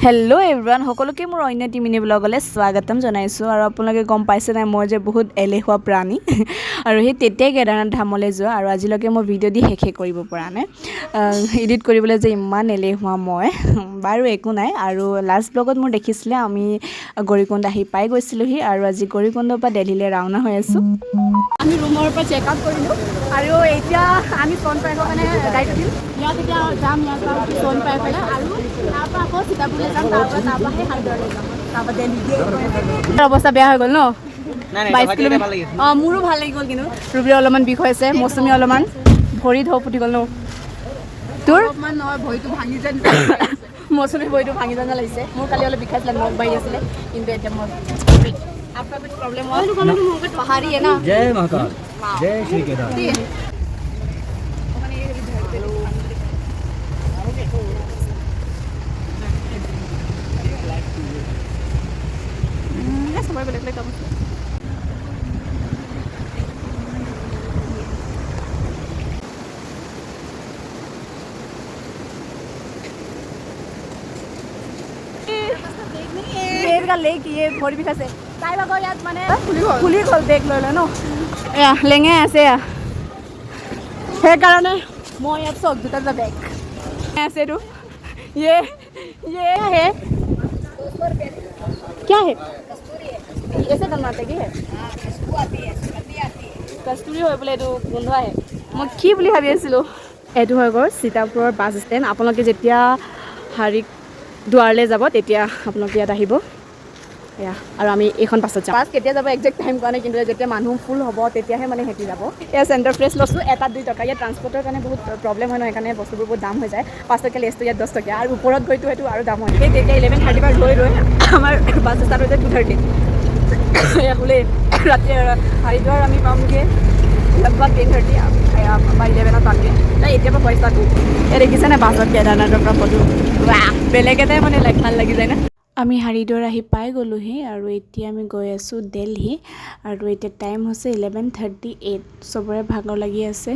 hello' everyone সকলোকে মোৰ অন্য টিমিনি ব্লগলৈ স্বাগতম জনাইছোঁ আৰু আপোনালোকে গম পাইছে নাই মই যে বহুত এলেহুৱা প্ৰাণী আৰু সেই তেতিয়াই কেদাৰনাথ ধামলৈ যোৱা আৰু আজিলৈকে মই ভিডিঅ' দি শেষে কৰিব পৰা নাই এডিট কৰিবলৈ যে ইমান এলেহুৱা মই বাৰু একো নাই আৰু লাষ্ট ব্লগত মোৰ দেখিছিলে আমি গৌৰীকুণ্ড আহি পাই গৈছিলোঁহি আৰু আজি গৌৰীকুণ্ডৰ পৰা দিল্লীলৈ ৰাওনা হৈ আছোঁ আমি ৰুমৰ পৰা চেক আউট কৰিলোঁ আৰু এতিয়া আমি ফোন পাইবৰ কাৰণে গাড়ীত উঠিম ইয়াত এতিয়া যাম ইয়াৰ পৰা ফোন পাই পেলাই আৰু তাৰপৰা আকৌ সীতাপুৰলৈ যাম তাৰপৰা সেই হাইদৰাবাদলৈ যাম তাৰপৰা দিল্লী অৱস্থা বেয়া হৈ গ'ল ন 22 কিলোমিটাৰ অঁ মোৰো ভাল লাগি গ'ল কিন্তু ৰুবিৰ অলপমান বিষ হৈছে মৌচুমী অলপমান ভৰি ঢৌ ফুটি গ'ল ন তোৰ ভৰিটো ভাঙি যেন মৌচুমী ভৰিটো ভাঙি যেন লাগিছে মোৰ কালি অলপ বিষাইছিলে নখ বাঢ়ি আছিলে কিন্তু এতিয়া মই आपका कुछ प्रॉब्लम हुआ पहाड़ी है ना जय महाकाल जय श्री केदार का लेक ये भरी बिखासे তাই বাগৰ ইয়াত মানে খুলি গ'ল বেগ লৈ লৈ ন এয়া লেঙে আছে সেইকাৰণে মই ইয়াত চক দুটা বেগ আছে এইটো ये है क्या है ऐसे बनाते কি है কস্তুৰী হয় বোলে এইটো গোন্ধ আহে মই কি বুলি ভাবি আছিলোঁ এইটো হৈ গ'ল সীতাপুৰৰ বাছ ষ্টেণ্ড আপোনালোকে যেতিয়া দুৱাৰলৈ যাব তেতিয়া আপোনালোকে ইয়াত আহিব এয়া আৰু আমি এইখন পাছত যাম বাছ কেতিয়া যাব একজেক্ট টাইম কোৱা নাই কিন্তু যেতিয়া মানুহ ফুল হ'ব তেতিয়াহে মানে সিহঁতি যাব এয়া চেণ্টাৰ ফ্ৰেছ লৈছোঁ এটাত 2 টকা ইয়াত ট্ৰান্সপৰ্টৰ কাৰণে বহুত প্ৰব্লেম হয় ন সেইকাৰণে বস্তুবোৰ বহুত দাম হৈ যায় 5 টকা লেছটো ইয়াত 10 টকা আৰু ওপৰত গৈতো সেইটো আৰু দাম হয় সেই তেতিয়া 11:30 পৰা ৰৈ আমাৰ বাছ ষ্টাৰ্ট হৈ যায় 2:30 এয়া বোলে ৰাতি হাৰিদ্বাৰ আমি পামগৈ লগভগ 10:30 বা 11 পামগৈ এতিয়া পৰা পইচা এয়া দেখিছেনে বাছত কেদাৰনাথৰ পৰা ফটো বেলেগ এটাই মানে ভাল লাগি যায় না আমি হাৰিদ্বাৰ আহি পাই গ'লোহি আৰু এতিয়া আমি গৈ আছোঁ দিল্লী আৰু এতিয়া টাইম হৈছে 11:38 চবৰে ভাগৰ লাগি আছে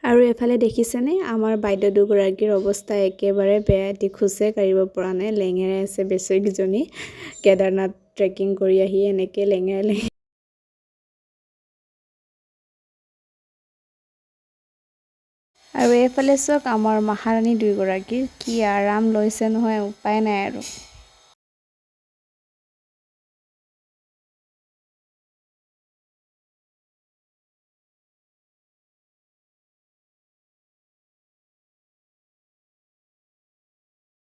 আৰু এফালে দেখিছেনে আমাৰ বাইদেউ দুগৰাকীৰ অৱস্থা একেবাৰে বেয়া এটি খোজে কাঢ়িব পৰা নাই লেঙেৰাই আছে বেচেৰীজনী কেদাৰনাথ ট্ৰেকিং কৰি আহি এনেকৈ লেঙেৰাই আৰু এইফালে চাওক আমাৰ মহাৰাণী দুগৰাকী কি আৰাম লৈছে নহয় উপায় নাই আৰু